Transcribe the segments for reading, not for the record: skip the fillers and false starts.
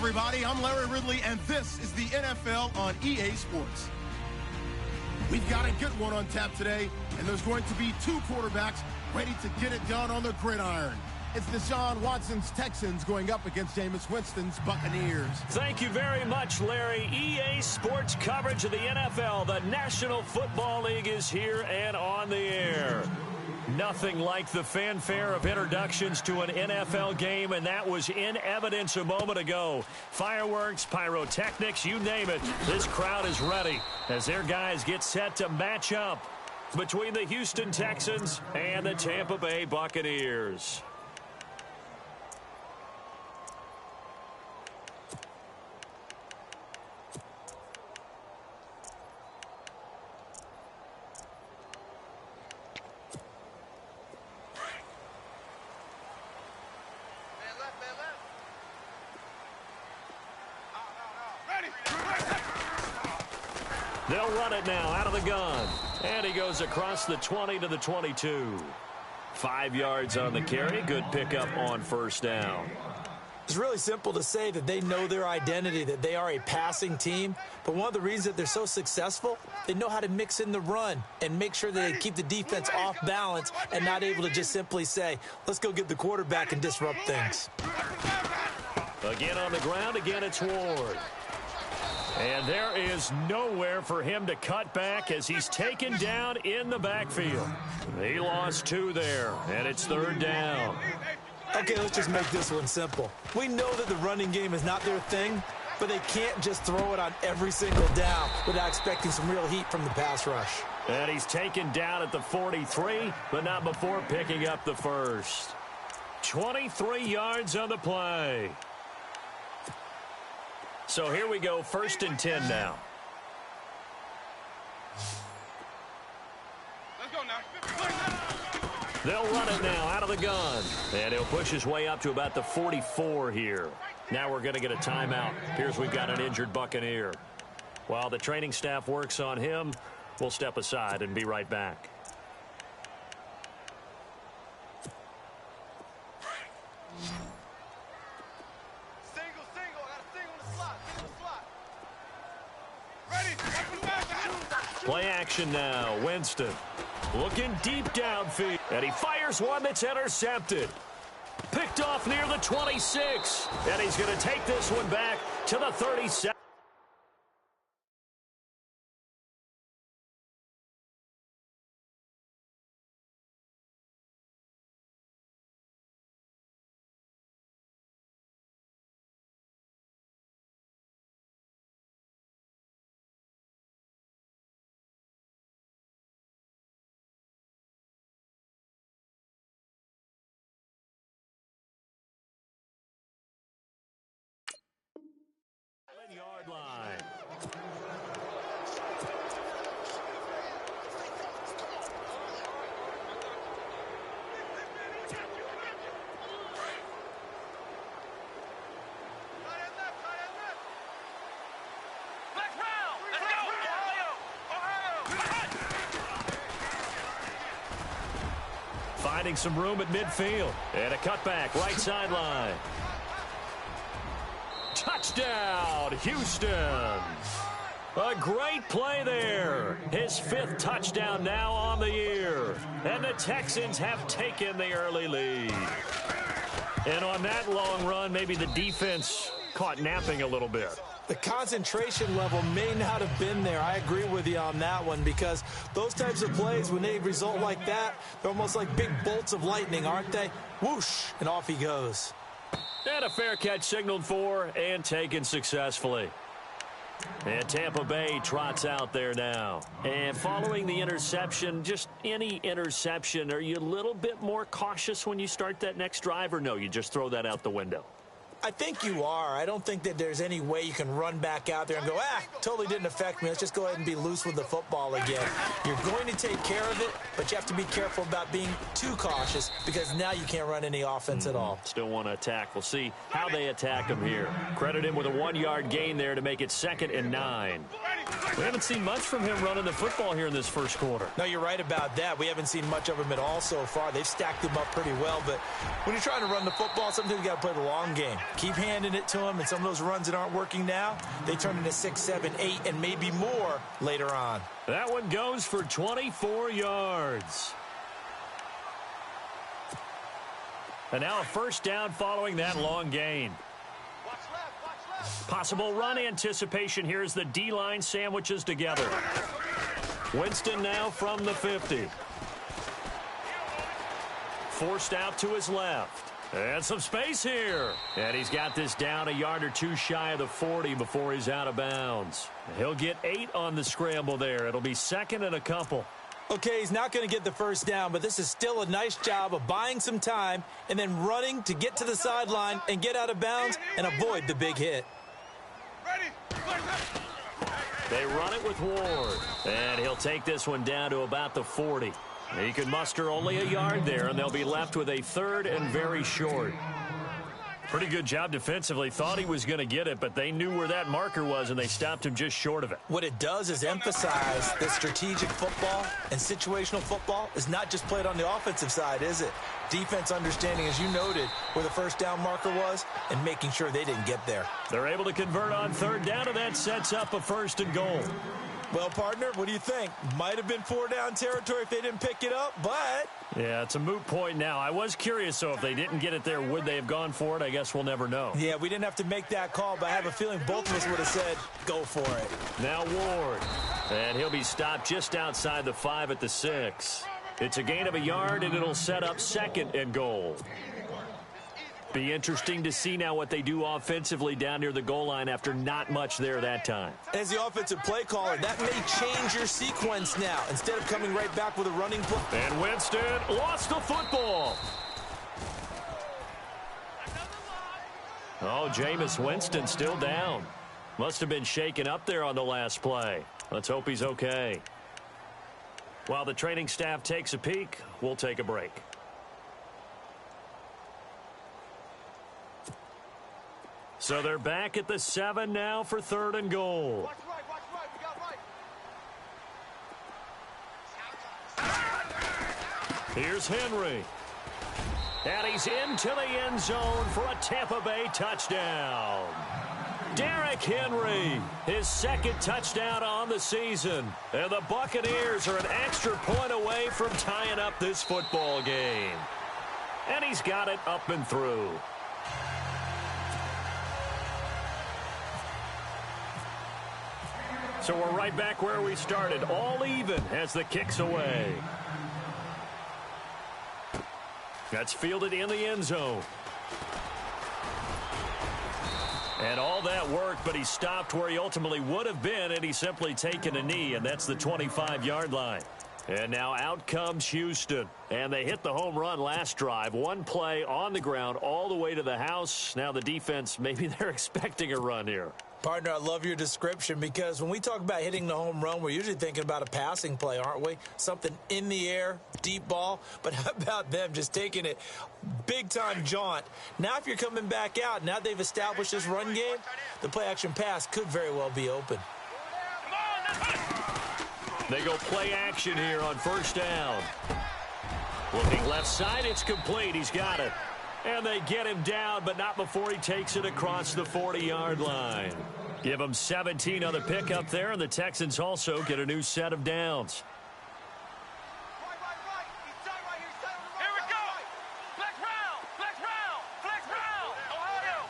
everybody. I'm Larry Ridley, and this is the NFL on EA Sports. We've got a good one on tap today, and there's going to be two quarterbacks ready to get it done on the gridiron. It's Deshaun Watson's Texans going up against Jameis Winston's Buccaneers. Thank you very much, Larry. EA Sports coverage of the NFL. The National Football League is here and on the air. Nothing like the fanfare of introductions to an NFL game, and that was in evidence a moment ago. Fireworks, pyrotechnics, you name it. This crowd is ready as their guys get set to match up between the Houston Texans and the Tampa Bay Buccaneers. They'll run it now out of the gun. And he goes across the 20 to the 22. 5 yards on the carry. Good pickup on first down. It's really simple to say that they know their identity, that they are a passing team. But one of the reasons that they're so successful, they know how to mix in the run and make sure that they keep the defense off balance and not able to just simply say, let's go get the quarterback and disrupt things. Again on the ground. Again, it's Ward. And there is nowhere for him to cut back as he's taken down in the backfield. He lost 2 there, and it's 3rd down. Okay, let's just make this one simple. We know that the running game is not their thing, but they can't just throw it on every single down without expecting some real heat from the pass rush. And he's taken down at the 43, but not before picking up the first. 23 yards on the play. So here we go, 1st and 10 now. Let's go now. They'll run it now out of the gun. And he'll push his way up to about the 44 here. Now we're going to get a timeout. Here's we've got an injured Buccaneer. While the training staff works on him, we'll step aside and be right back. Play action now. Winston looking deep downfield. And he fires one that's intercepted. Picked off near the 26. And he's going to take this one back to the 37. Yard line. Finding some room at midfield. And a cutback right sideline. Touchdown, Houston. A great play there. His 5th touchdown now on the year. And the Texans have taken the early lead. And on that long run, maybe the defense caught napping a little bit. The concentration level may not have been there. I agree with you on that one because those types of plays, when they result like that, they're almost like big bolts of lightning, aren't they? Whoosh, and off he goes. And a fair catch signaled for and taken successfully. And Tampa Bay trots out there now. And following the interception, just any interception, are you a little bit more cautious when you start that next drive, or no, you just throw that out the window? I think you are. I don't think that there's any way you can run back out there and go, totally didn't affect me. Let's just go ahead and be loose with the football again. You're going to take care of it, but you have to be careful about being too cautious because now you can't run any offense at all. Still want to attack. We'll see how they attack him here. Credit him with a 1-yard gain there to make it 2nd and 9. Ready. We haven't seen much from him running the football here in this first quarter. No, you're right about that. We haven't seen much of him at all so far. They've stacked him up pretty well, but when you're trying to run the football, sometimes you got to play the long game. Keep handing it to him, and some of those runs that aren't working now, they turn into 6, 7, 8, and maybe more later on. That one goes for 24 yards. And now a first down following that long gain. Possible run anticipation here as the D-line sandwiches together. Winston now from the 50. Forced out to his left. And some space here. And he's got this down a yard or two shy of the 40 before he's out of bounds. He'll get 8 on the scramble there. It'll be second and a couple. Okay, he's not going to get the first down, but this is still a nice job of buying some time and then running to get to the sideline and get out of bounds and avoid the big hit. They run it with Ward, and he'll take this one down to about the 40. He can muster only a yard there, and they'll be left with a third and very short. Pretty good job defensively. Thought he was going to get it, but they knew where that marker was, and they stopped him just short of it. What it does is emphasize that strategic football and situational football is not just played on the offensive side, is it? Defense understanding, as you noted, where the first down marker was and making sure they didn't get there. They're able to convert on third down, and that sets up a first and goal. Well, partner, what do you think? Might have been 4-down territory if they didn't pick it up, but... Yeah, it's a moot point now. I was curious, so if they didn't get it there, would they have gone for it? I guess we'll never know. Yeah, we didn't have to make that call, but I have a feeling both of us would have said, go for it. Now Ward, and he'll be stopped just outside the 5 at the 6. It's a gain of a yard, and it'll set up second and goal. Be interesting to see now what they do offensively down near the goal line after not much there that time. As the offensive play caller, that may change your sequence now. Instead of coming right back with a running play. And Winston lost the football. Oh, Jameis Winston still down. Must have been shaken up there on the last play. Let's hope he's okay. While the training staff takes a peek, we'll take a break. So they're back at the 7 now for third and goal. Watch right, we got right. Here's Henry. And he's into the end zone for a Tampa Bay touchdown. Derrick Henry, his second touchdown on the season. And the Buccaneers are an extra point away from tying up this football game. And he's got it up and through. So we're right back where we started, all even as the kick's away. That's fielded in the end zone. And all that worked, but he stopped where he ultimately would have been, and he's simply taken a knee, and that's the 25-yard line. And now out comes Houston. And they hit the home run last drive. One play on the ground all the way to the house. Now the defense, maybe they're expecting a run here. Partner, I love your description because when we talk about hitting the home run, we're usually thinking about a passing play, aren't we? Something in the air, deep ball. But how about them just taking it big-time jaunt? Now if you're coming back out, now they've established this run game, the play-action pass could very well be open. They go play action here on first down. Looking left side, it's complete. He's got it. And they get him down, but not before he takes it across the 40-yard line. Give him 17 on the pickup there, and the Texans also get a new set of downs. Here we go. Flex round. Ohio.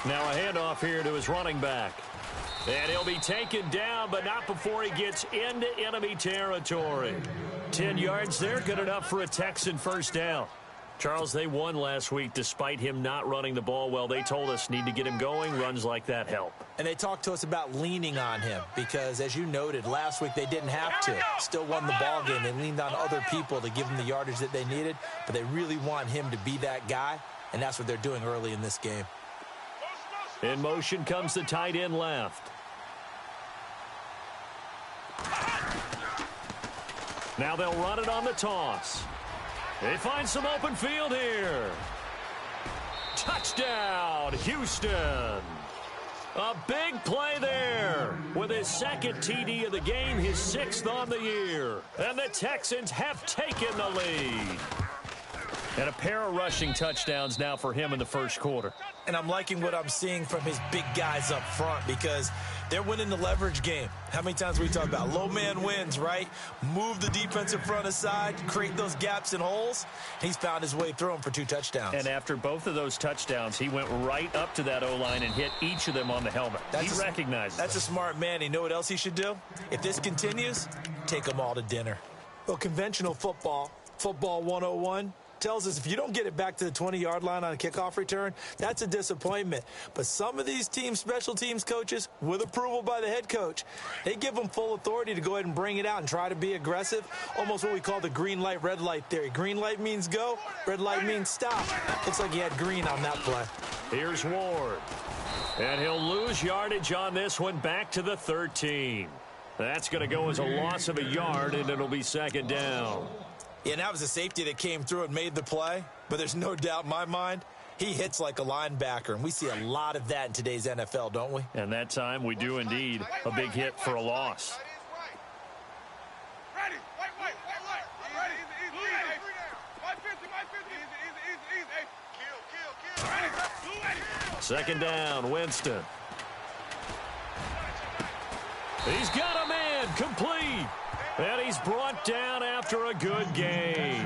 Now a handoff here to his running back. And he'll be taken down, but not before he gets into enemy territory. 10 yards there, good enough for a Texan first down. Charles, they won last week despite him not running the ball well. They told us need to get him going. Runs like that help. And they talked to us about leaning on him because, as you noted, last week they didn't have to. Still won the ball game. They leaned on other people to give them the yardage that they needed, but they really want him to be that guy, and that's what they're doing early in this game. In motion comes the tight end left. Now they'll run it on the toss. They find some open field here. Touchdown, Houston. A big play there. With his second TD of the game, his 6th on the year. And the Texans have taken the lead. And a pair of rushing touchdowns now for him in the first quarter. And I'm liking what I'm seeing from his big guys up front because they're winning the leverage game. How many times we talk about low man wins, right? Move the defensive front aside, create those gaps and holes. He's found his way through them for 2 touchdowns. And after both of those touchdowns, he went right up to that O-line and hit each of them on the helmet. He recognized That's them. a smart man. You know what else he should do? If this continues, take them all to dinner. Well, conventional football 101, tells us if you don't get it back to the 20-yard line on a kickoff return, that's a disappointment. But some of these teams, special teams coaches, with approval by the head coach, they give them full authority to go ahead and bring it out and try to be aggressive, almost what we call the green light, red light theory. Green light means go, red light means stop. Looks like he had green on that play. Here's Ward. And he'll lose yardage on this one back to the 13. That's going to go as a loss of a yard, and it'll be 2nd down. Yeah, and that was a safety that came through and made the play. But there's no doubt in my mind, he hits like a linebacker. And we see a lot of that in today's NFL, don't we? And that time we do indeed. A big hit for a loss. Ready. Wait. Ready. Easy. 550. Kill. Ready. 2nd down, Winston. He's got a man, complete. And he's brought down after a good gain.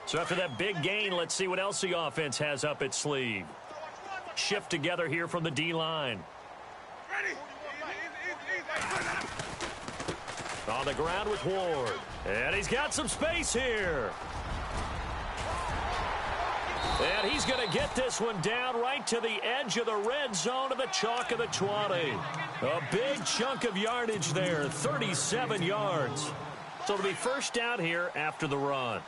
So after that big gain, let's see what else the offense has up its sleeve. Shift together here from the D-line. On the ground with Ward. And he's got some space here. And he's going to get this one down right to the edge of the red zone of the chalk of the 20. A big chunk of yardage there, 37 yards. So it'll be 1st down here after the run.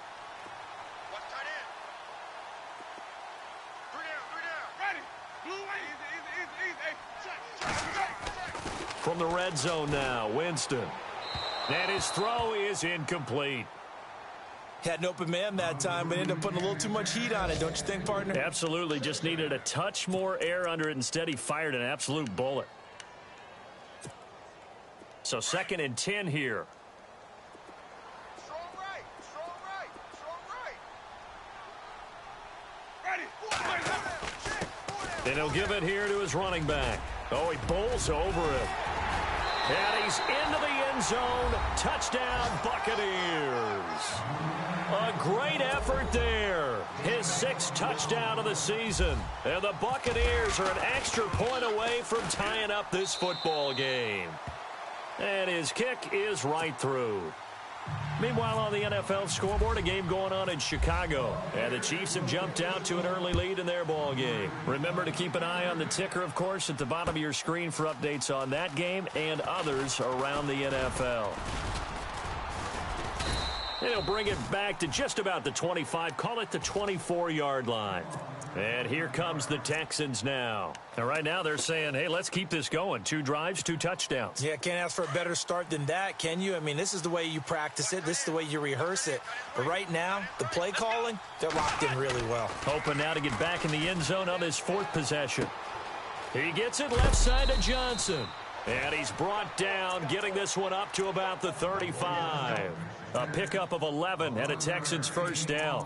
From the red zone now, Winston. And his throw is incomplete. Had an open man that time, but ended up putting a little too much heat on it, don't you think, partner? Absolutely. Just needed a touch more air under it. Instead, he fired an absolute bullet. So 2nd and 10 here. Strong right. Ready. And he'll give it here to his running back. Oh, he bowls over it. And he's into the end zone. Touchdown, Buccaneers. A great effort there. His 6th touchdown of the season. And the Buccaneers are an extra point away from tying up this football game. And his kick is right through. Meanwhile, on the NFL scoreboard, a game going on in Chicago. And the Chiefs have jumped out to an early lead in their ball game. Remember to keep an eye on the ticker, of course, at the bottom of your screen for updates on that game and others around the NFL. He'll bring it back to just about the 25, call it the 24-yard line. And here comes the Texans now. And right now they're saying, hey, let's keep this going. 2 drives, 2 touchdowns. Yeah, can't ask for a better start than that, can you? I mean, this is the way you practice it. This is the way you rehearse it. But right now, the play calling, they're locked in really well. Hoping now to get back in the end zone on his 4th possession. He gets it left side to Johnson. And he's brought down, getting this one up to about the 35. A pickup of 11 and a Texans 1st down.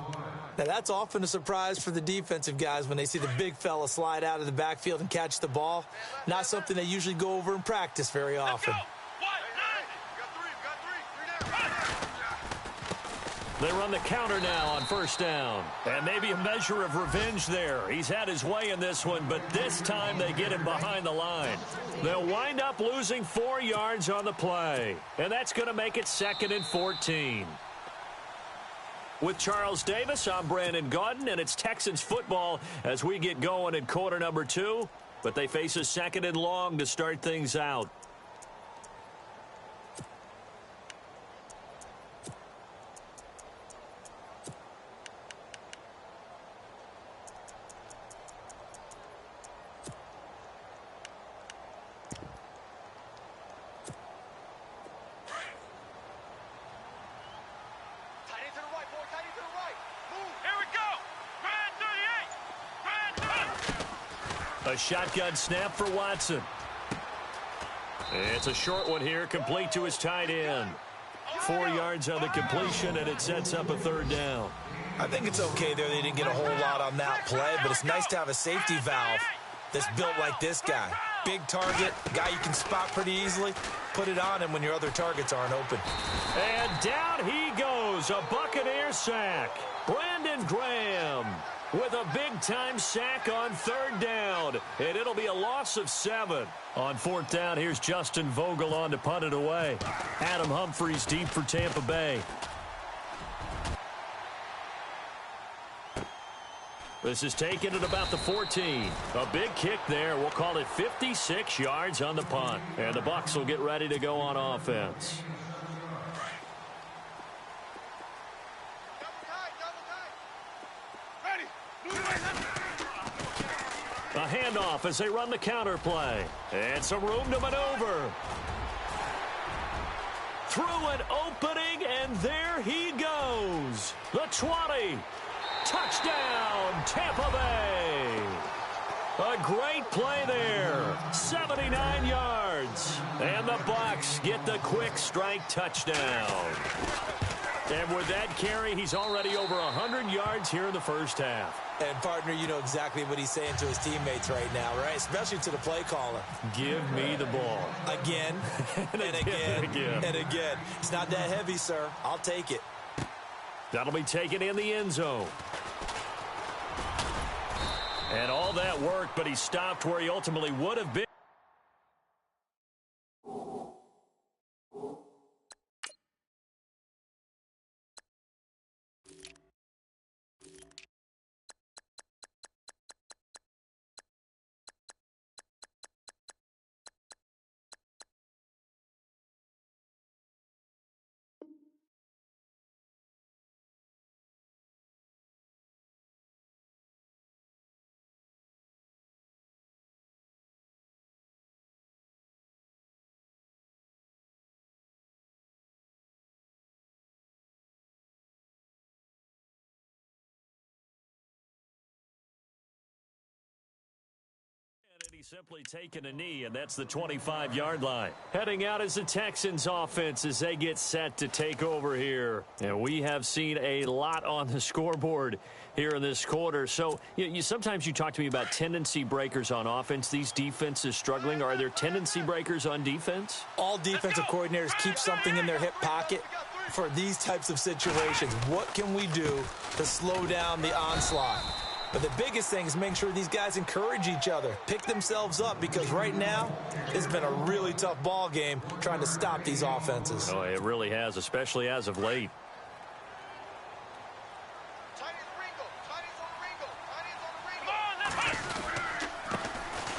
Now, that's often a surprise for the defensive guys when they see the big fella slide out of the backfield and catch the ball. Not something they usually go over in practice very often. They run the counter now on 1st down. And maybe a measure of revenge there. He's had his way in this one, but this time they get him behind the line. They'll wind up losing 4 yards on the play. And that's going to make it 2nd and 14. With Charles Davis, I'm Brandon Gaudin, and it's Texans football as we get going in quarter number 2. But they face a 2nd and long to start things out. Tight end to the right, boy. Tight end to the right. Move. Here we go. Man to the A shotgun snap for Watson. It's a short one here, complete to his tight end. 4 yards on the completion, and it sets up a third down. I think it's okay there. They didn't get a whole lot on that play, but it's nice to have a safety valve that's built like this guy. Big target, guy you can spot pretty easily. Put it on him when your other targets aren't open. And down he goes, a Buccaneer sack. Brandon Graham with a big-time sack on third down, and it'll be a loss of 7. On fourth down, here's Justin Vogel on to punt it away. Adam Humphries deep for Tampa Bay. This is taken at about the 14. A big kick there. We'll call it 56 yards on the punt. And the Bucs will get ready to go on offense. A handoff as they run the counter play. And some room to maneuver. Through an opening, and there he goes. The 20. Touchdown, Tampa Bay. A great play there. 79 yards. And the Bucs get the quick strike touchdown. And with that carry, he's already over 100 yards here in the first half. And, partner, you know exactly what he's saying to his teammates right now, right? Especially to the play caller. Give me the ball. Again, and again, and again. It's not that heavy, sir. I'll take it. That'll be taken in the end zone. And all that work, but he stopped where he ultimately would have been. And he's simply taken a knee, and that's the 25-yard line. Heading out is the Texans offense as they get set to take over here. And we have seen a lot on the scoreboard here in this quarter. So sometimes you talk to me about tendency breakers on offense. These defenses struggling. Are there tendency breakers on defense? All defensive coordinators keep something in their hip pocket for these types of situations. What can we do to slow down the onslaught? But the biggest thing is make sure these guys encourage each other, pick themselves up, because right now it's been a really tough ball game trying to stop these offenses. Oh, it really has, especially as of late.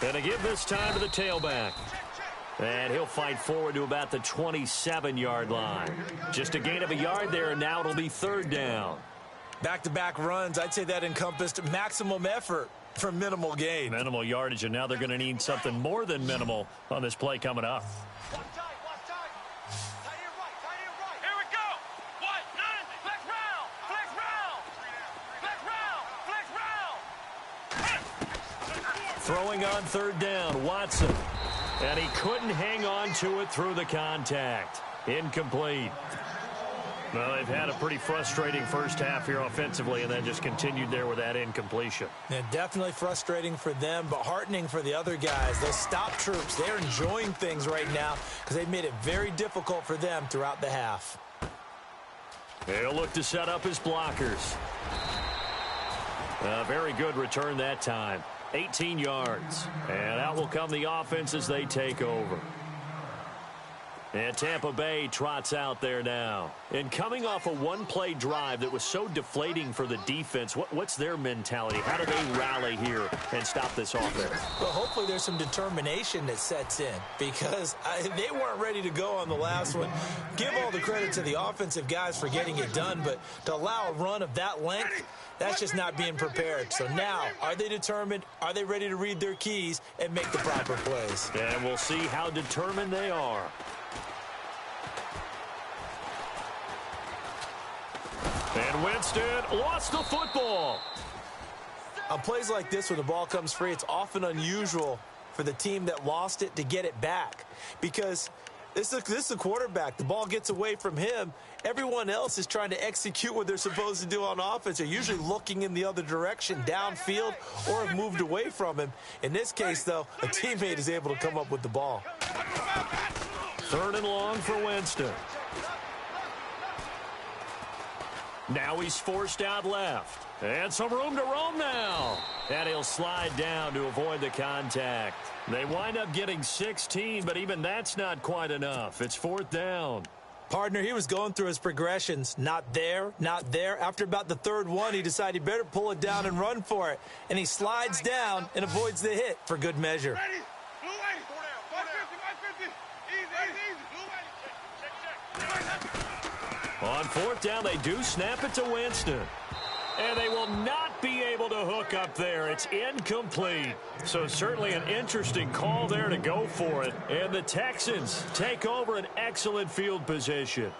And to give this time to the tailback. And he'll fight forward to about the 27-yard line. Just a gain of a yard there, and now it'll be third down. Back-to-back runs, I'd say that encompassed maximum effort for minimal gain. Minimal yardage, and now they're going to need something more than minimal on this play coming up. Watch time. Tight end right. Here we go. What? None. Flex round. Throwing on third down, Watson. And he couldn't hang on to it through the contact. Incomplete. Well, they've had a pretty frustrating first half here offensively, and then just continued there with that incompletion. Yeah, definitely frustrating for them, but heartening for the other guys. Those stop troops, they're enjoying things right now because they've made it very difficult for them throughout the half. They'll look to set up his blockers. A very good return that time. 18 yards. And out will come the offense as they take over. And Tampa Bay trots out there now. And coming off a one-play drive that was so deflating for the defense, what's their mentality? How do they rally here and stop this offense? Well, hopefully there's some determination that sets in because they weren't ready to go on the last one. Give all the credit to the offensive guys for getting it done, but to allow a run of that length, that's just not being prepared. So now, are they determined? Are they ready to read their keys and make the proper plays? And we'll see how determined they are. And Winston lost the football. On plays like this where the ball comes free, it's often unusual for the team that lost it to get it back because this is a quarterback. The ball gets away from him. Everyone else is trying to execute what they're supposed to do on offense. They're usually looking in the other direction, downfield, or have moved away from him. In this case, though, a teammate is able to come up with the ball. 3rd and long for Winston. Now he's forced out left. And some room to roam now. And he'll slide down to avoid the contact. They wind up getting 16, but even that's not quite enough. It's 4th down. Partner, he was going through his progressions. Not there, not there. After about the 3rd one, he decided he better pull it down and run for it. And he slides down and avoids the hit for good measure. Ready? Blue lane. 150, 150. Easy. On 4th down, they do snap it to Winston. And they will not be able to hook up there. It's incomplete. So certainly an interesting call there to go for it. And the Texans take over an excellent field position.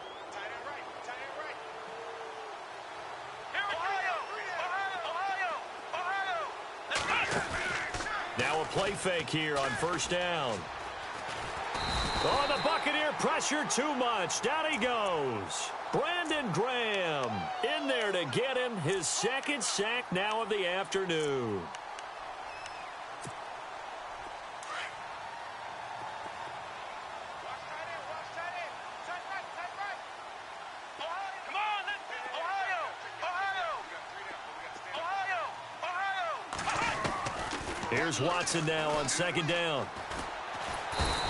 Now a play fake here on 1st down. Oh, the Buccaneer pressure too much. Down he goes. Brandon Graham in there to get him his 2nd sack now of the afternoon. Here's Watson now on 2nd down.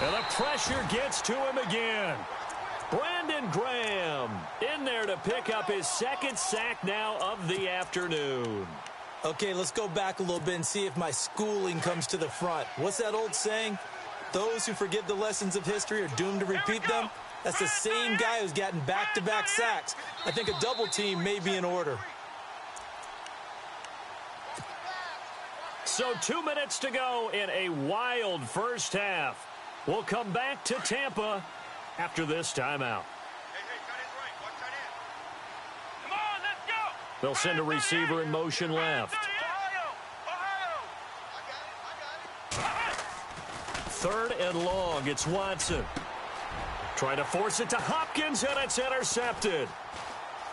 And the pressure gets to him again. Brandon Graham in there to pick up his 2nd sack now of the afternoon. Okay, let's go back a little bit and see if my schooling comes to the front. What's that old saying? Those who forget the lessons of history are doomed to repeat them. That's the same guy who's gotten back-to-back sacks. I think a double team may be in order. So 2 minutes to go in a wild first half. We'll come back to Tampa after this timeout. Come on, let's go. They'll send a receiver in motion left. 3rd and long. It's Watson. Trying to force it to Hopkins, and it's intercepted.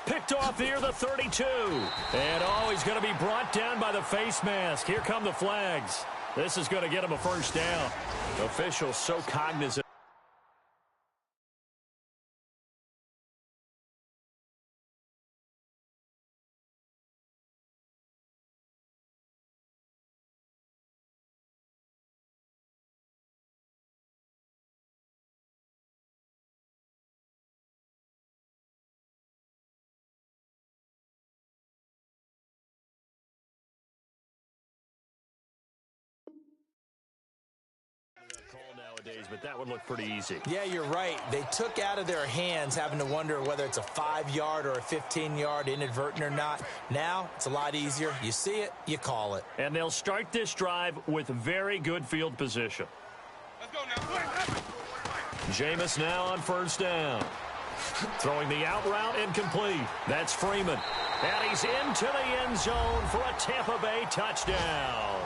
Picked off near the 32. And, oh, he's going to be brought down by the face mask. Here come the flags. This is going to get him a 1st down. Officials so cognizant. Nowadays, but that would look pretty easy. Yeah, you're right. They took out of their hands having to wonder whether it's a 5-yard or a 15-yard inadvertent or not. Now, it's a lot easier. You see it, you call it. And they'll start this drive with very good field position. Let's go now. Jameis now on 1st down. Throwing the out route incomplete. That's Freeman. And he's into the end zone for a Tampa Bay touchdown.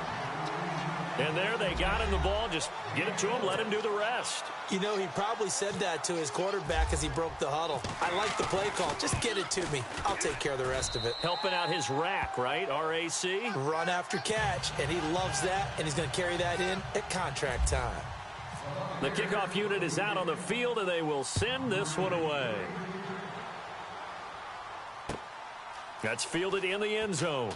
And there they got him the ball. Just get it to him, let him do the rest. You know, he probably said that to his quarterback as he broke the huddle. I like the play call. Just get it to me. I'll take care of the rest of it. Helping out his rack, right? RAC? Run after catch, and he loves that, and he's going to carry that in at contract time. The kickoff unit is out on the field, and they will send this one away. That's fielded in the end zone.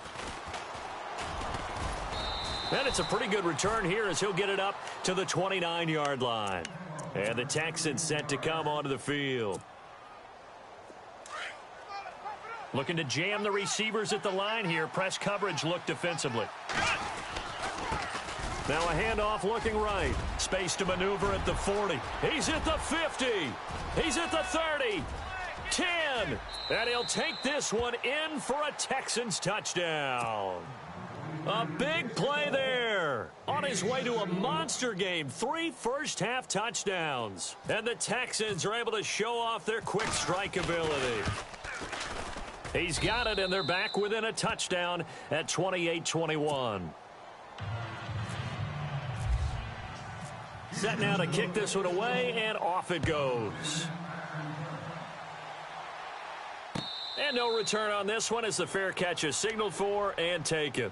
And it's a pretty good return here as he'll get it up to the 29-yard line. And the Texans set to come onto the field. Looking to jam the receivers at the line here. Press coverage look defensively. Now a handoff looking right. Space to maneuver at the 40. He's at the 50. He's at the 30. 10. And he'll take this one in for a Texans touchdown. A big play there. On his way to a monster game. 3 first-half touchdowns. And the Texans are able to show off their quick strike ability. He's got it, and they're back within a touchdown at 28-21. Set now to kick this one away, and off it goes. And no return on this one as the fair catch is signaled for and taken.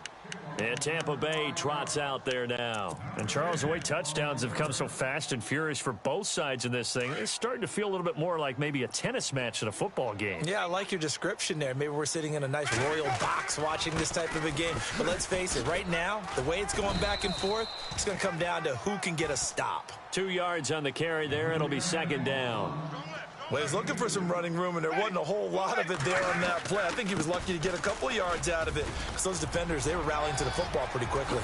And Tampa Bay trots out there now. And Charles, the way touchdowns have come so fast and furious for both sides in this thing, it's starting to feel a little bit more like maybe a tennis match than a football game. Yeah, I like your description there. Maybe we're sitting in a nice royal box watching this type of a game. But let's face it, right now, the way it's going back and forth, it's going to come down to who can get a stop. 2 yards on the carry there. It'll be second down. Well, he was looking for some running room, and there wasn't a whole lot of it there on that play. I think he was lucky to get a couple of yards out of it because those defenders, they were rallying to the football pretty quickly.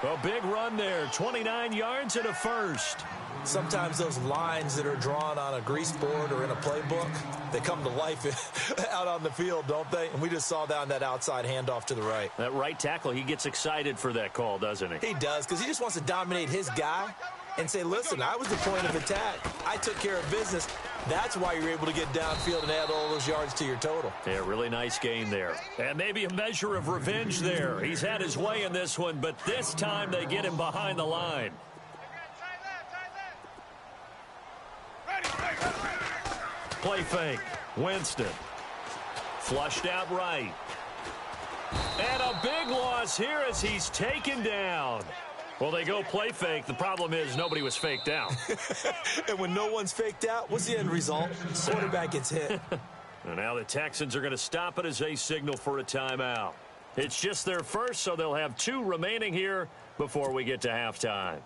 A big run there, 29 yards and a first. Sometimes those lines that are drawn on a grease board or in a playbook, they come to life out on the field, don't they? And we just saw that on that outside handoff to the right. That right tackle, he gets excited for that call, doesn't he? He does, because he just wants to dominate his guy and say, listen, I was the point of attack. I took care of business. That's why you're able to get downfield and add all those yards to your total. Yeah, really nice game there. And maybe a measure of revenge there. He's had his way in this one, but this time they get him behind the line. Play fake. Winston. Flushed out right. And a big loss here as he's taken down. Well, they go play fake. The problem is nobody was faked out. And when no one's faked out, what's the end result? Quarterback gets hit. And now the Texans are going to stop it as they signal for a timeout. It's just their first, so they'll have 2 remaining here before we get to halftime.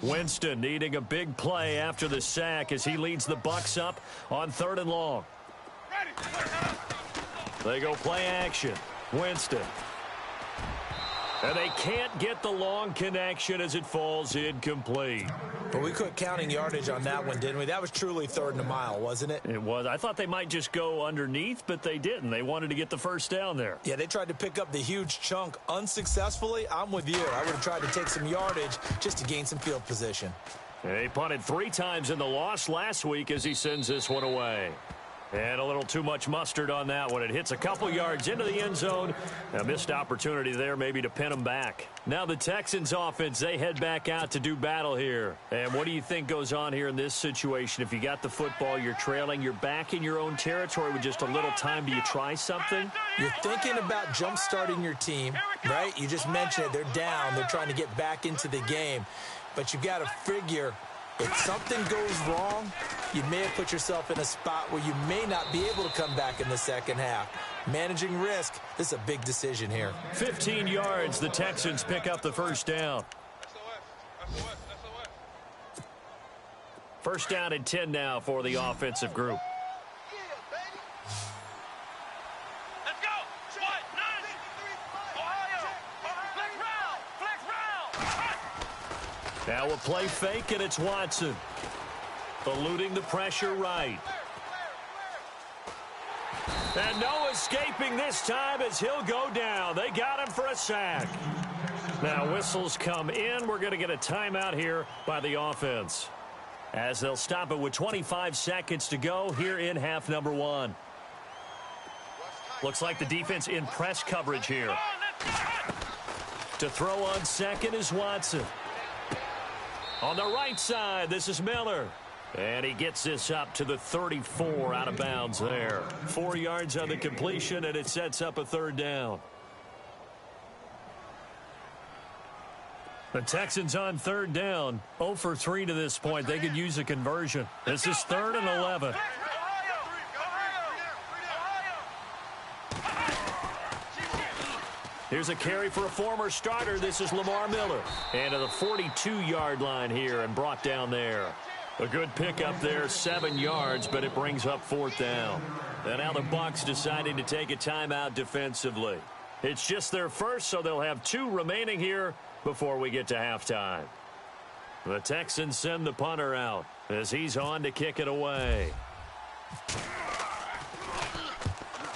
Winston needing a big play after the sack as he leads the Bucs up on 3rd and long. They go play action. Winston. And they can't get the long connection as it falls incomplete. Well, we quit counting yardage on that one, didn't we? That was truly 3rd and a mile, wasn't it? It was. I thought they might just go underneath, but they didn't. They wanted to get the first down there. Yeah, they tried to pick up the huge chunk unsuccessfully. I'm with you. I would have tried to take some yardage just to gain some field position. He punted 3 times in the loss last week as he sends this one away. And a little too much mustard on that one. It hits a couple yards into the end zone. A missed opportunity there maybe to pin them back. Now the Texans offense, they head back out to do battle here. And what do you think goes on here in this situation? If you got the football, you're trailing, you're back in your own territory with just a little time. Do you try something? You're thinking about jump-starting your team, right? You just mentioned it. They're down. They're trying to get back into the game. But you've got to figure if something goes wrong, you may have put yourself in a spot where you may not be able to come back in the second half. Managing risk, this is a big decision here. 15 yards, the Texans pick up the first down. First down and 10 now for the offensive group. Now we'll play fake, and it's Watson. Eluding the pressure right. And no escaping this time as he'll go down. They got him for a sack. Now whistles come in. We're going to get a timeout here by the offense, as they'll stop it with 25 seconds to go here in half number 1. Looks like the defense in press coverage here. To throw on second is Watson. On the right side, this is Miller. And he gets this up to the 34 out of bounds there. 4 yards on the completion, and it sets up a 3rd down. The Texans on 3rd down. 0 for 3 to this point. They could use a conversion. This is 3rd and 11. Here's a carry for a former starter. This is Lamar Miller. And to the 42-yard line here and brought down there. A good pickup there, 7 yards, but it brings up 4th down. And now the Bucs deciding to take a timeout defensively. It's just their first, so they'll have 2 remaining here before we get to halftime. The Texans send the punter out as he's on to kick it away.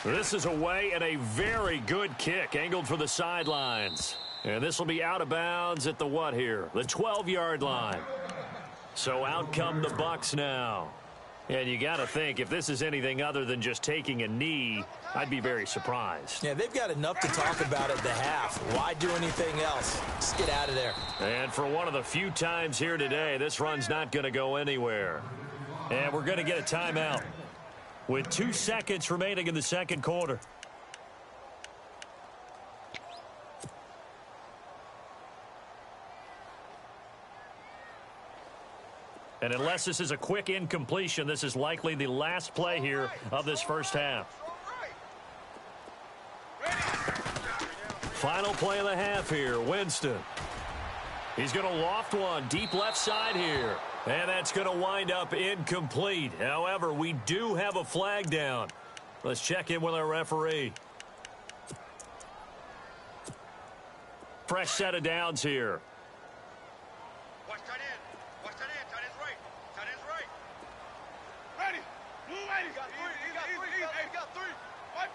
This is away and a very good kick angled for the sidelines. And this will be out of bounds at the The 12-yard line. So out come the Bucs now. And you got to think, if this is anything other than just taking a knee, I'd be very surprised. Yeah, they've got enough to talk about at the half. Why do anything else? Just get out of there. And for one of the few times here today, this run's not going to go anywhere. And we're going to get a timeout with 2 seconds remaining in the second quarter. And unless this is a quick incompletion, this is likely the last play here of this first half. Final play of the half here, Winston. He's going to loft one deep left side here. And that's going to wind up incomplete. However, we do have a flag down. Let's check in with our referee. Fresh set of downs here. Watch tight end. Watch tight end. Tight end's right. Tight end's right. Ready. Move ready. You got three. You got three. My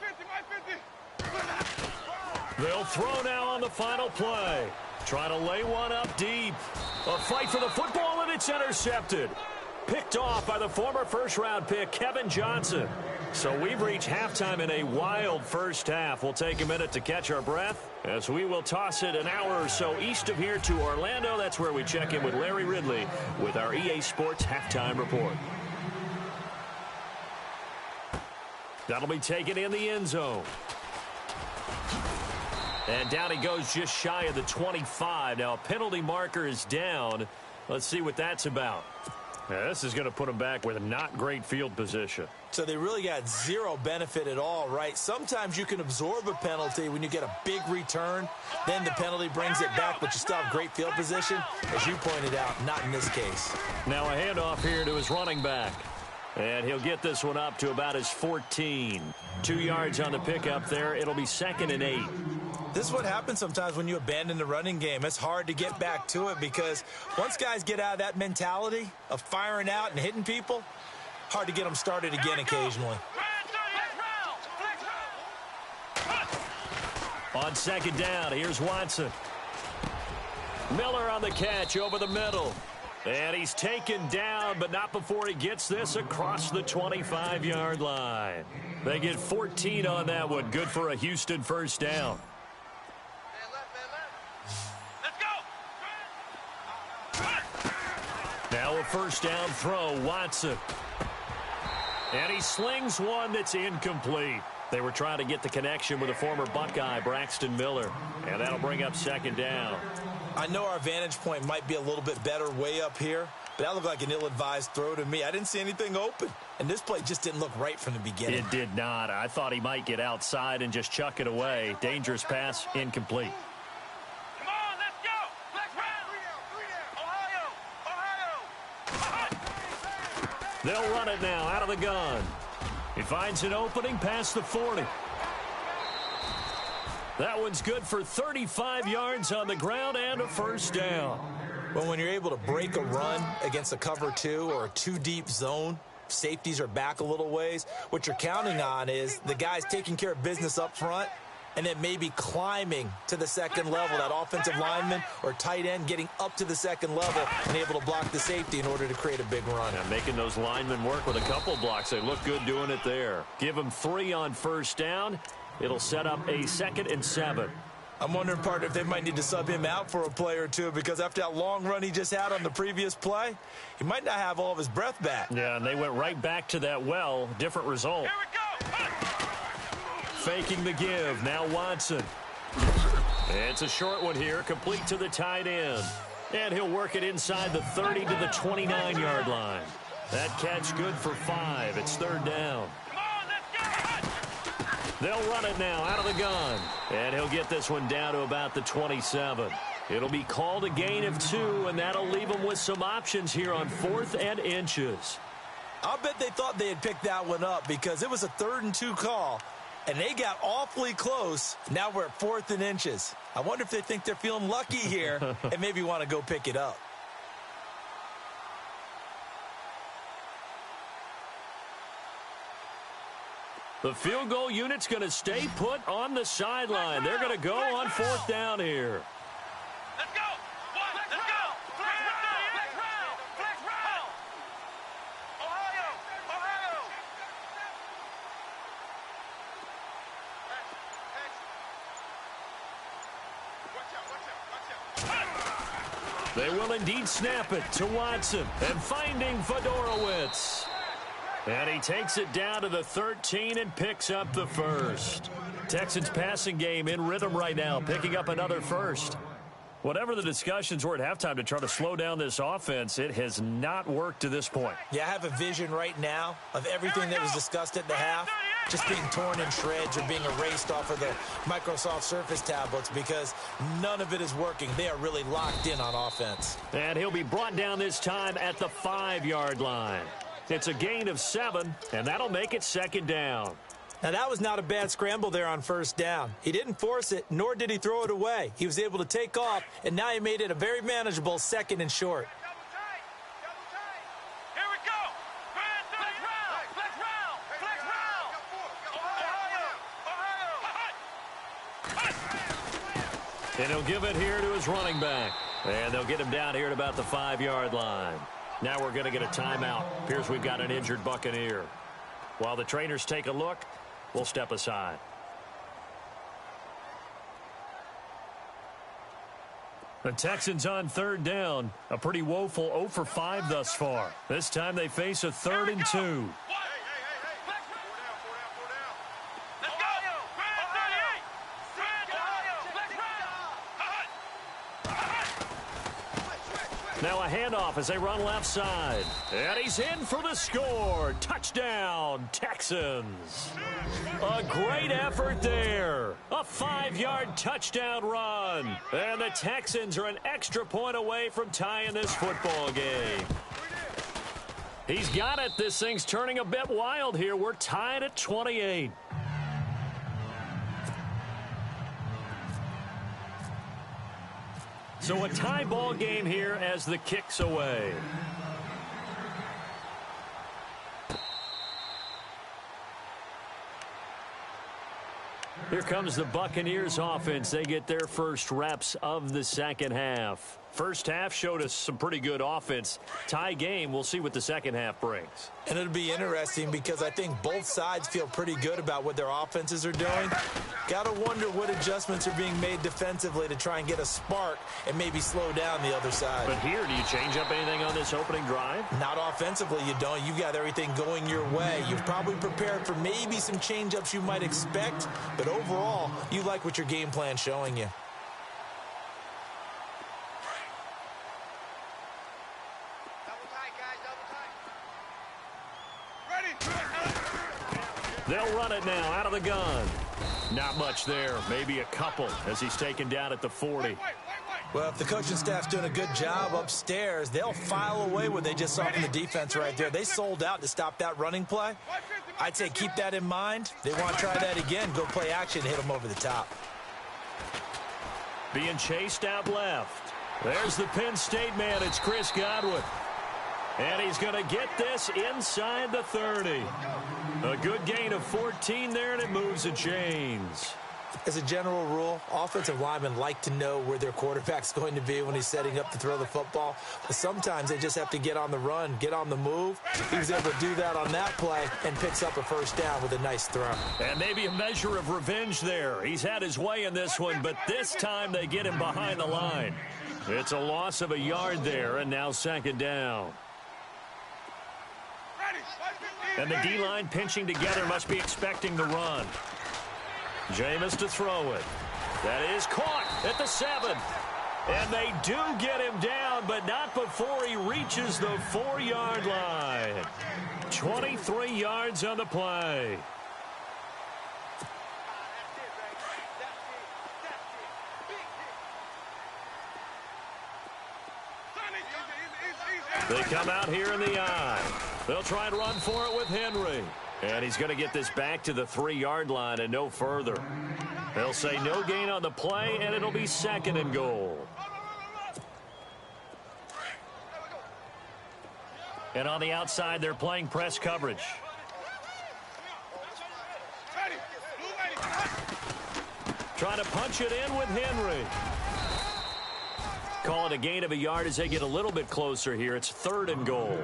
50. They'll throw now on the final play. Trying to lay one up deep. A fight for the football, and it's intercepted. Picked off by the former first-round pick, Kevin Johnson. So we've reached halftime in a wild first half. We'll take a minute to catch our breath as we will toss it an hour or so east of here to Orlando. That's where we check in with Larry Ridley with our EA Sports Halftime Report. That'll be taken in the end zone. And down he goes just shy of the 25. Now a penalty marker is down. Let's see what that's about. Now, this is going to put him back with a not great field position. So they really got zero benefit at all, right? Sometimes you can absorb a penalty when you get a big return. Then the penalty brings it back, but you still have great field position. As you pointed out, not in this case. Now a handoff here to his running back. And he'll get this one up to about his 14. 2 yards on the pickup there. It'll be 2nd and 8. This is what happens sometimes when you abandon the running game. It's hard to get back to it because once guys get out of that mentality of firing out and hitting people, hard to get them started again occasionally. On 2nd down, here's Watson. Miller on the catch over the middle. And he's taken down, but not before he gets this across the 25-yard line. They get 14 on that one. Good for a Houston first down. Now a first down throw, Watson. And he slings one that's incomplete. They were trying to get the connection with a former Buckeye, Braxton Miller. And that'll bring up 2nd down. I know our vantage point might be a little bit better way up here, but that looked like an ill-advised throw to me. I didn't see anything open, and this play just didn't look right from the beginning. It did not. I thought he might get outside and just chuck it away. Dangerous pass, incomplete. Come on, let's go. Flex round. Ohio. They'll run it now out of the gun. He finds an opening past the 40. That one's good for 35 yards on the ground and a first down. Well, when you're able to break a run against a cover 2 or a 2-deep zone, safeties are back a little ways. What you're counting on is the guys taking care of business up front and then maybe climbing to the second level, that offensive lineman or tight end getting up to the second level and able to block the safety in order to create a big run. Yeah, making those linemen work with a couple blocks. They look good doing it there. Give them 3 on first down. It'll set up a 2nd and 7. I'm wondering, partner, if they might need to sub him out for a play or two because after that long run he just had on the previous play, he might not have all of his breath back. Yeah, and they went right back to that well. Different result. Here we go. Faking the give. Now Watson. It's a short one here, complete to the tight end. And he'll work it inside the 30 to the 29-yard line. That catch good for 5. It's 3rd down. Come on, let's go. They'll run it now out of the gun. And he'll get this one down to about the 27. It'll be called a gain of 2, and that'll leave them with some options here on 4th and inches. I'll bet they thought they had picked that one up because it was a 3rd and 2 call, and they got awfully close. Now we're at 4th and inches. I wonder if they think they're feeling lucky here and maybe want to go pick it up. The field goal unit's going to stay put on the sideline. They're going to go on 4th down here. Let's go. Let's go. Flex round. Flex round. Ohio. They will indeed snap it to Watson. And finding Fedorowicz. And he takes it down to the 13 and picks up the first. Texans passing game in rhythm right now, picking up another first. Whatever the discussions were at halftime to try to slow down this offense, it has not worked to this point. Yeah, I have a vision right now of everything that was discussed at the half just being torn in shreds or being erased off of the Microsoft Surface tablets because none of it is working. They are really locked in on offense. And he'll be brought down this time at the 5-yard line. It's a gain of 7, and that'll make it second down. Now, that was not a bad scramble there on first down. He didn't force it, nor did he throw it away. He was able to take off, and now he made it a very manageable 2nd and short. Here we go. Flex round. Ohio. And he'll give it here to his running back. And they'll get him down here at about the 5-yard line. Now we're going to get a timeout. Appears we've got an injured Buccaneer. While the trainers take a look, we'll step aside. The Texans on 3rd down. A pretty woeful 0 for 5 thus far. This time they face a 3rd and 2. Now a handoff as they run left side. And he's in for the score. Touchdown, Texans. A great effort there. A 5-yard touchdown run. And the Texans are an extra point away from tying this football game. He's got it. This thing's turning a bit wild here. We're tied at 28. So a tie ball game here as the kick's away. Here comes the Buccaneers offense. They get their first reps of the second half. First half showed us some pretty good offense. Tie game, we'll see what the second half brings. And it'll be interesting because I think both sides feel pretty good about what their offenses are doing. Got to wonder what adjustments are being made defensively to try and get a spark and maybe slow down the other side. But here, do you change up anything on this opening drive? Not offensively, you don't. You've got everything going your way. You've probably prepared for maybe some change-ups you might expect, but overall, you like what your game plan's showing you. They'll run it now out of the gun. Not much there. Maybe a couple as he's taken down at the 40. Well, if the coaching staff's doing a good job upstairs, they'll file away what they just saw from the defense right there. They sold out to stop that running play. I'd say keep that in mind. They want to try that again. Go play action and hit them over the top. Being chased out left. There's the Penn State man. It's Chris Godwin. And he's going to get this inside the 30. A good gain of 14 there, and it moves the chains. As a general rule, offensive linemen like to know where their quarterback's going to be when he's setting up to throw the football. But sometimes they just have to get on the run, get on the move. He was able to do that on that play and picks up a first down with a nice throw. And maybe a measure of revenge there. He's had his way in this one, but this time they get him behind the line. It's a loss of a yard there, and now second down. And the D-line pinching together must be expecting the run. Jameis to throw it. That is caught at the 7. And they do get him down, but not before he reaches the 4-yard line. 23 yards on the play. They come out here in the eye. They'll try and run for it with Henry. And he's going to get this back to the 3-yard line and no further. They'll say no gain on the play, and it'll be 2nd and goal. And on the outside, they're playing press coverage. Trying to punch it in with Henry. call it a gain of a yard as they get a little bit closer here. It's 3rd and goal.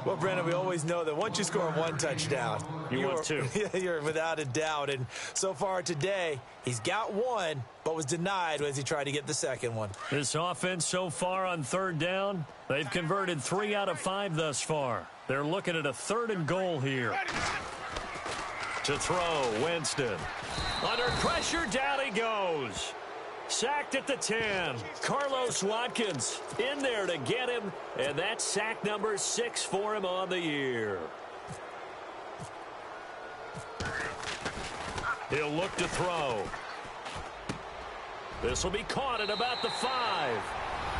Well, Brandon, we always know that once you score one touchdown, you're without a doubt. And so far today, he's got one, but was denied as he tried to get the second one. This offense so far on 3rd down, they've converted 3 out of 5 thus far. They're looking at a 3rd and goal here. To throw, Winston. Under pressure, down he goes. Sacked at the 10. Carlos Watkins in there to get him, and that's sack number 6 for him on the year. He'll look to throw. This will be caught at about the 5.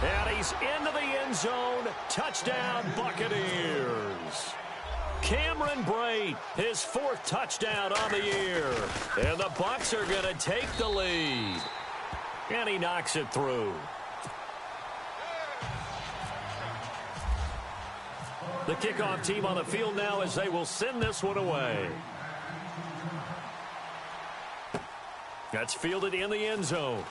And he's into the end zone. Touchdown, Buccaneers. Cameron Brate, his 4th touchdown on the year. And the Bucs are going to take the lead. And he knocks it through. The kickoff team on the field now as they will send this one away. That's fielded in the end zone.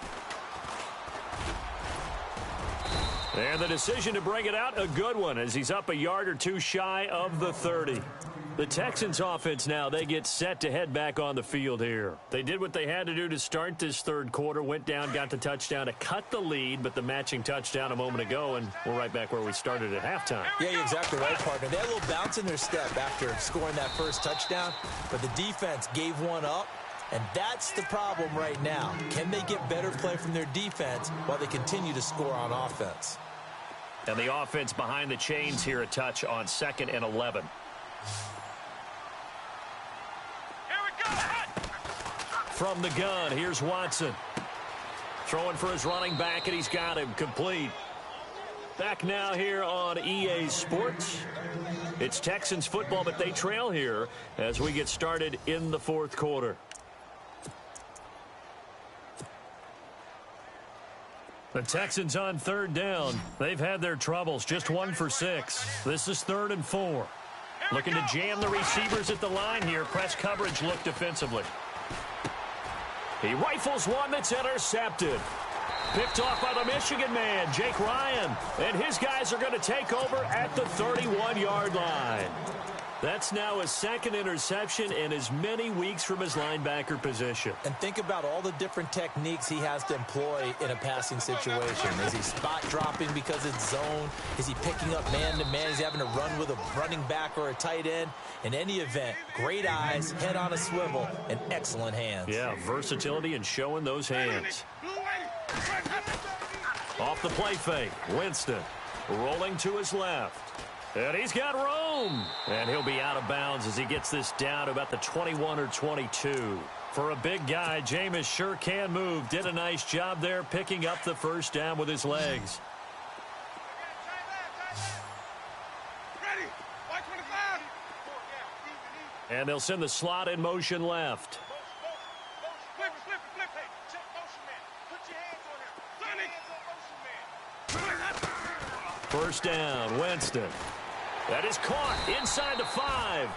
And the decision to bring it out, a good one, as he's up a yard or 2 shy of the 30. The Texans offense now, they get set to head back on the field here. They did what they had to do to start this 3rd quarter, went down, got the touchdown to cut the lead, but the matching touchdown a moment ago, and we're right back where we started at halftime. Yeah, you're exactly right, partner. They had a little bounce in their step after scoring that first touchdown, but the defense gave one up, and that's the problem right now. Can they get better play from their defense while they continue to score on offense? And the offense behind the chains here a touch on 2nd and 11. From the gun, here's Watson. Throwing for his running back, and he's got him complete. Back now here on EA Sports. It's Texans football, but they trail here as we get started in the 4th quarter. The Texans on 3rd down. They've had their troubles, just 1 for 6. This is 3rd and 4. Looking to jam the receivers at the line here. Press coverage look defensively. He rifles one that's intercepted. Picked off by the Michigan man, Jake Ryan. And his guys are going to take over at the 31-yard line. That's now his 2nd interception in as many weeks from his linebacker position. And think about all the different techniques he has to employ in a passing situation. Is he spot dropping because it's zone? Is he picking up man-to-man? Is he having to run with a running back or a tight end? In any event, great eyes, head on a swivel, and excellent hands. Yeah, versatility and showing those hands. Off the play fake, Winston rolling to his left. And he's got room. And he'll be out of bounds as he gets this down to about the 21 or 22. For a big guy, Jameis sure can move. Did a nice job there picking up the 1st down with his legs. And they'll send the slot in motion left. First down, Winston. That is caught inside the 5.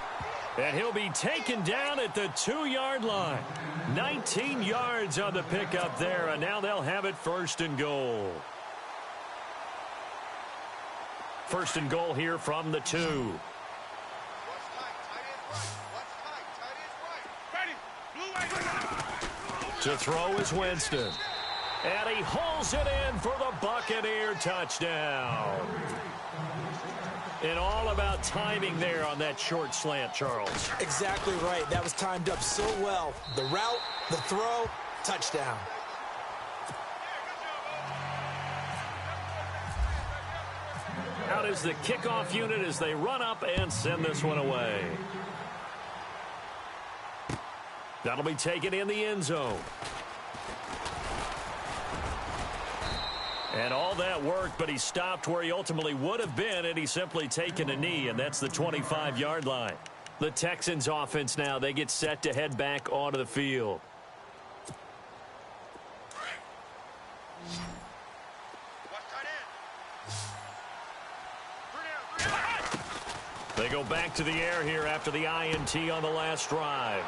And he'll be taken down at the 2-yard line. 19 yards on the pickup there, and now they'll have it 1st and goal. 1st and goal here from the 2. To throw is Winston. And he hauls it in for the Buccaneer touchdown. And all about timing there on that short slant, Charles. Exactly right. That was timed up so well. The route, the throw, touchdown. Out is the kickoff unit as they run up and send this one away. That'll be taken in the end zone. And all that worked, but he stopped where he ultimately would have been, and he's simply taken a knee, and that's the 25-yard line. The Texans offense now, they get set to head back onto the field. They go back to the air here after the INT on the last drive.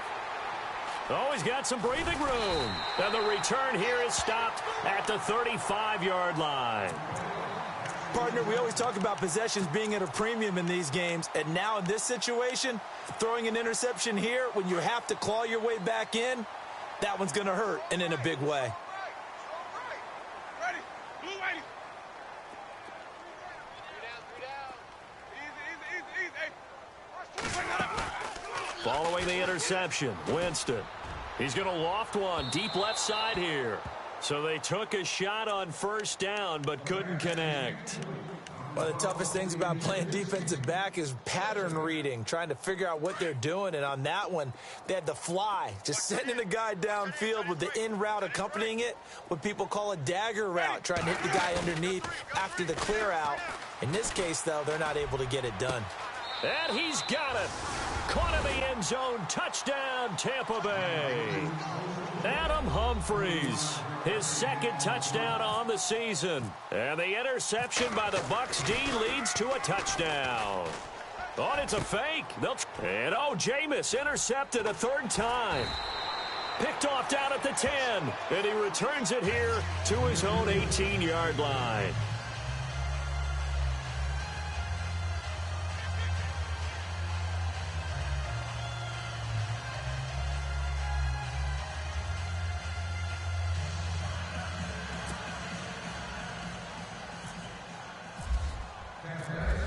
Oh, he's got some breathing room. And the return here is stopped at the 35-yard line. Partner, we always talk about possessions being at a premium in these games, and now in this situation, throwing an interception here when you have to claw your way back in, that one's going to hurt, and in a big way. Ready. Blue ready. 3 down. Easy. Following the interception, Winston. He's going to loft one deep left side here. So they took a shot on first down but couldn't connect. One of the toughest things about playing defensive back is pattern reading, trying to figure out what they're doing. And on that one, they had to fly, just sending a guy downfield with the in route accompanying it, what people call a dagger route, trying to hit the guy underneath after the clear out. In this case, though, they're not able to get it done. And he's got it. Caught in the end zone. Touchdown, Tampa Bay. Adam Humphries, his second touchdown on the season. And the interception by the Bucs D leads to a touchdown. Oh, and it's a fake. And, Jameis intercepted a third time. Picked off down at the 10. And he returns it here to his own 18-yard line.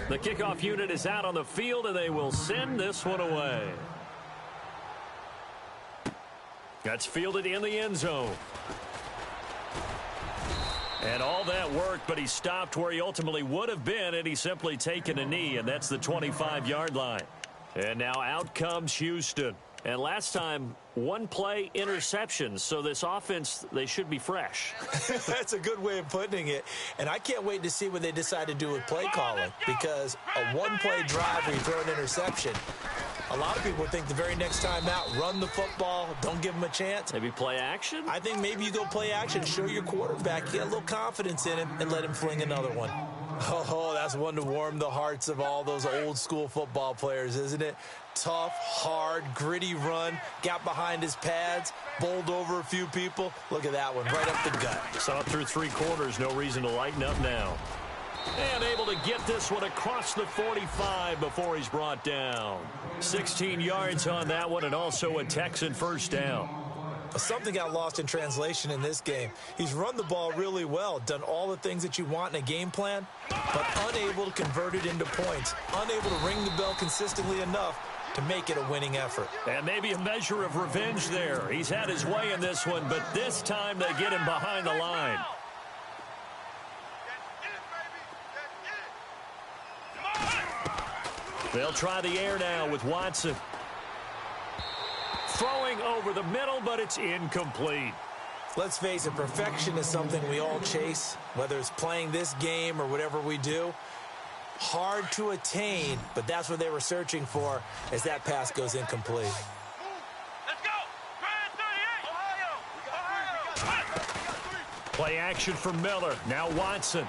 The kickoff unit is out on the field, and they will send this one away. That's fielded in the end zone. And all that worked, but he stopped where he ultimately would have been, and he's simply taken a knee, and that's the 25-yard line. And now out comes Houston. And last time, one play interceptions, so this offense, they should be fresh. That's a good way of putting it. And I can't wait to see what they decide to do with play calling, because a one-play drive where you throw an interception, a lot of people think the very next time out, run the football, don't give them a chance. Maybe play action? I think maybe you go play action, show your quarterback, get a little confidence in him, and let him fling another one. Oh, that's one to warm the hearts of all those old-school football players, isn't it? Tough, hard, gritty run, got behind his pads, bowled over a few people. Look at that one, right up the gut. Saw it through 3 quarters, no reason to lighten up now. And able to get this one across the 45 before he's brought down. 16 yards on that one, and also a Texan first down. Something got lost in translation in this game. He's run the ball really well, done all the things that you want in a game plan, but unable to convert it into points, unable to ring the bell consistently enough to make it a winning effort. And maybe a measure of revenge there. He's had his way in this one, but this time they get him behind the line. They'll try the air now with Watson. Throwing over the middle, but it's incomplete. Let's face it, perfection is something we all chase, whether it's playing this game or whatever we do. Hard to attain, but that's what they were searching for as that pass goes incomplete. Let's go. Play action for Miller. Now Watson.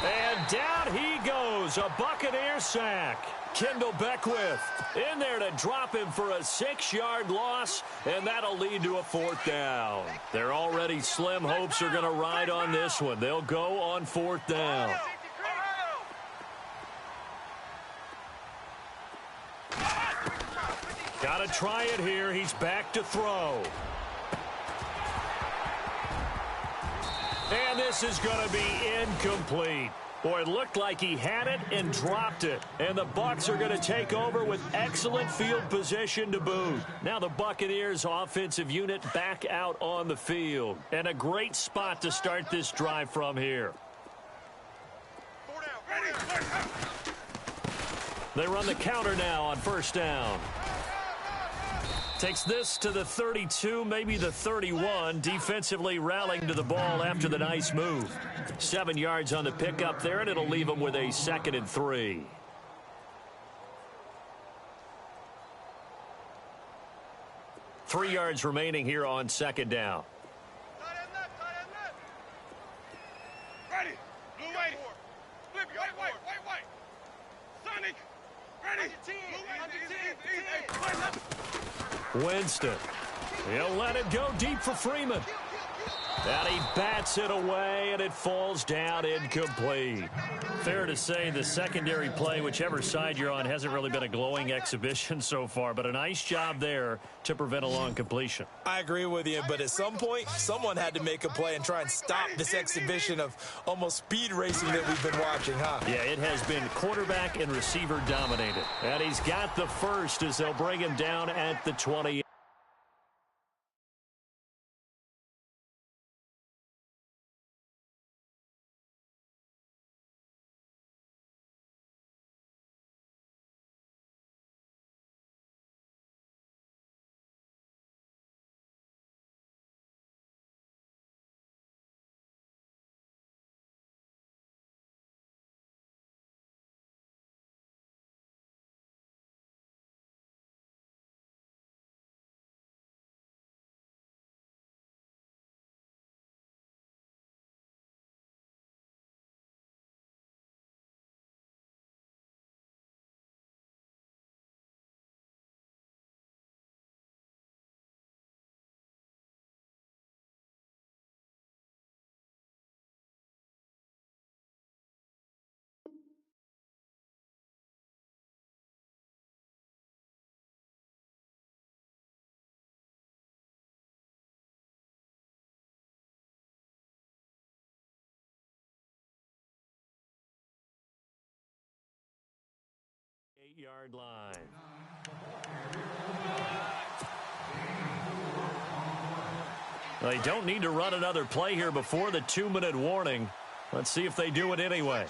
And down he goes. A Buccaneer sack. Kendall Beckwith in there to drop him for a 6-yard loss, and that'll lead to a 4th down. Their already slim hopes are going to ride on this one. They'll go on 4th down. Got to try it here. He's back to throw. And this is going to be incomplete. Boy, it looked like he had it and dropped it. And the Bucs are going to take over with excellent field position to boot. Now the Buccaneers offensive unit back out on the field. And a great spot to start this drive from here. They run the counter now on first down. Takes this to the 32, maybe the 31. Defensively rallying to the ball after the nice move. 7 yards on the pickup there, and it'll leave them with a 2nd and 3. Three yards remaining here on 2nd down. Ready. Blue white. Flip white. Sonic. Ready. Blue white. Winston. He'll let it go deep for Freeman. And he bats it away, and it falls down incomplete. Fair to say the secondary play, whichever side you're on, hasn't really been a glowing exhibition so far, but a nice job there to prevent a long completion. I agree with you, but at some point, someone had to make a play and try and stop this exhibition of almost speed racing that we've been watching, huh? Yeah, it has been quarterback and receiver dominated. And he's got the first as they'll bring him down at the 20. Yard line. They don't need to run another play here before the 2-minute warning. Let's see if they do it anyway.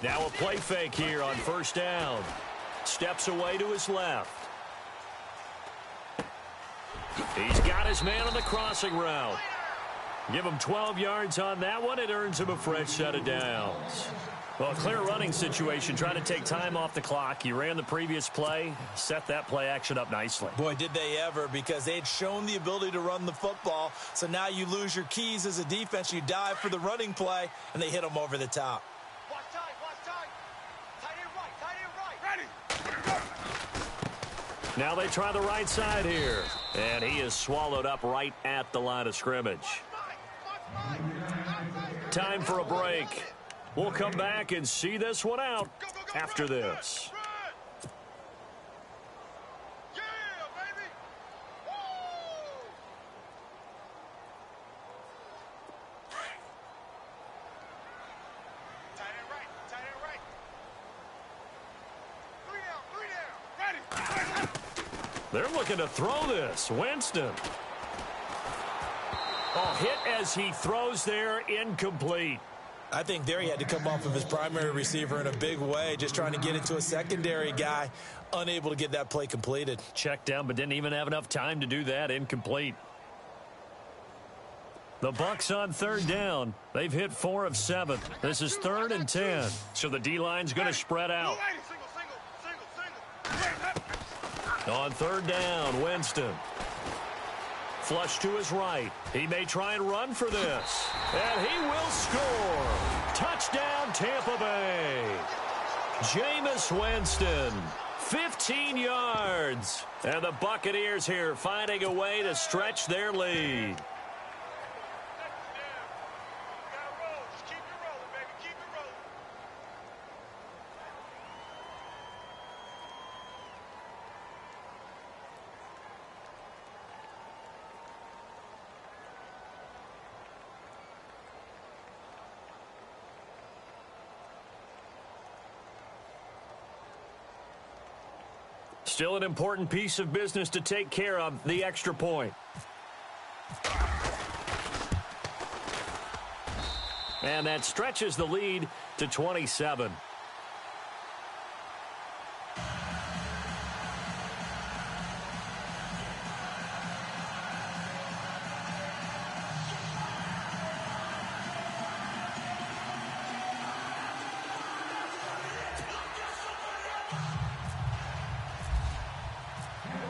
Now a play fake here on first down. Steps away to his left. He's got his man on the crossing route. Give him 12 yards on that one. It earns him a fresh set of downs. Well, a clear running situation, trying to take time off the clock. He ran the previous play, set that play action up nicely. Boy, did they ever, because they'd shown the ability to run the football. So now you lose your keys as a defense. You dive for the running play, and they hit them over the top. Watch time, watch time. Tight end right, ready. Now they try the right side here. And he is swallowed up right at the line of scrimmage. Time for a break. We'll come back and see this one out after this. Yeah, baby. Woo! Tight end right, tight end right. Three down, ready. They're looking to throw this. Winston. Oh, hit as he throws there, incomplete. I think there he had to come off of his primary receiver in a big way, just trying to get it to a secondary guy, unable to get that play completed. Checked down, but didn't even have enough time to do that. Incomplete. The Bucs on third down. They've hit 4 of 7. This is 3rd and 10. So the D-line's going to spread out. On third down, Winston. Flush to his right. He may try and run for this. And he will score. Touchdown, Tampa Bay. Jameis Winston, 15 yards. And the Buccaneers here finding a way to stretch their lead. Still an important piece of business to take care of, the extra point. And that stretches the lead to 27.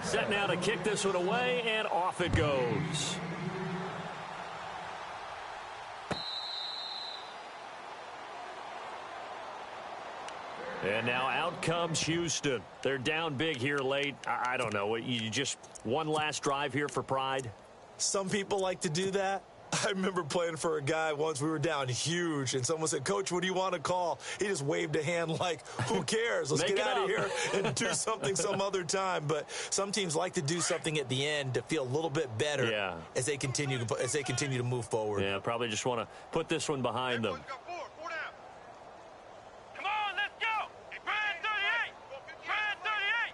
Set now to kick this one away, and off it goes. And now out comes Houston. They're down big here late. I don't know. You just one last drive here for pride? Some people like to do that. I remember playing for a guy once. We were down huge, and someone said, "Coach, what do you want to call?" He just waved a hand like, who cares? Let's get out of here and do something some other time. But some teams like to do something at the end to feel a little bit better as they continue to move forward. Yeah, probably just want to put this one behind them. Come on, let's go! Brad 38! Brad 38!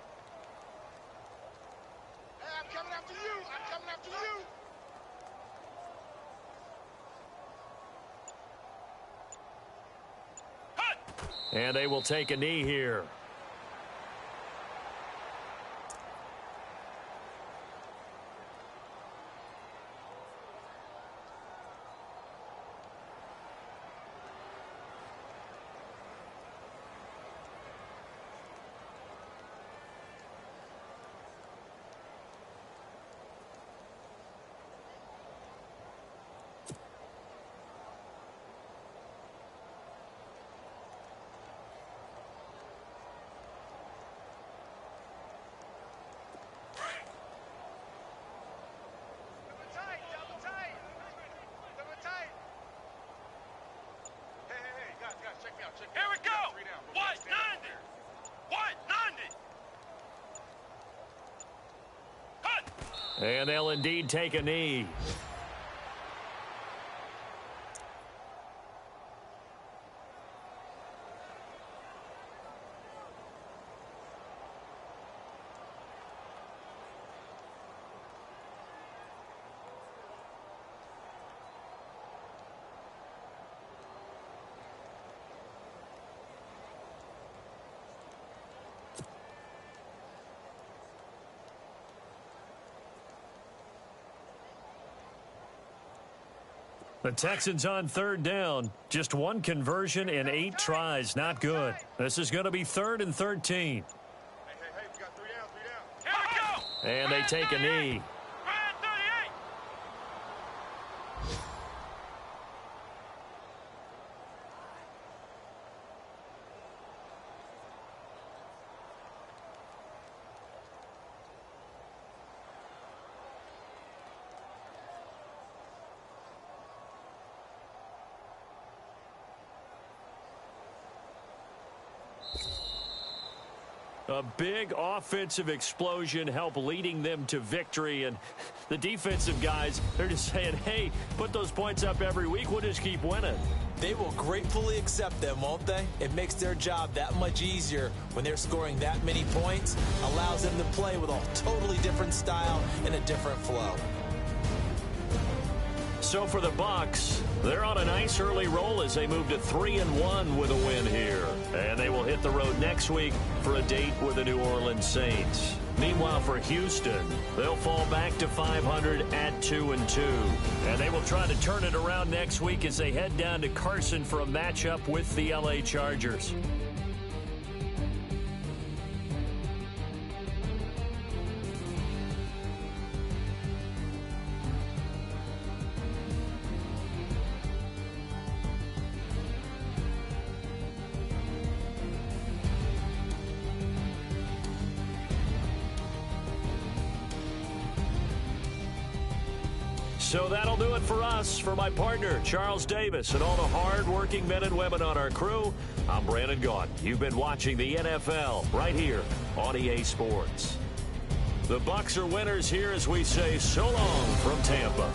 Hey, I'm coming after you! I'm coming after you! And they will take a knee here. Here we go! 190! 190! And they'll indeed take a knee. The Texans on third down. Just one conversion in 8 tries. Not good. This is going to be 3rd and 13. Hey, we got 3 down. Here we go! And they take a knee. Brad 38! A big offensive explosion helped leading them to victory. And the defensive guys, they're just saying, hey, put those points up every week. We'll just keep winning. They will gratefully accept them, won't they? It makes their job that much easier when they're scoring that many points. Allows them to play with a totally different style and a different flow. So for the Bucs, they're on a nice early roll as they move to 3-1 with a win here. And they will hit the road next week for a date with the New Orleans Saints. Meanwhile, for Houston, they'll fall back to 500 at 2-2. And they will try to turn it around next week as they head down to Carson for a matchup with the LA Chargers. So that'll do it for us. For my partner, Charles Davis, and all the hard-working men and women on our crew, I'm Brandon Gaudin. You've been watching the NFL right here on EA Sports. The Bucs are winners here as we say so long from Tampa.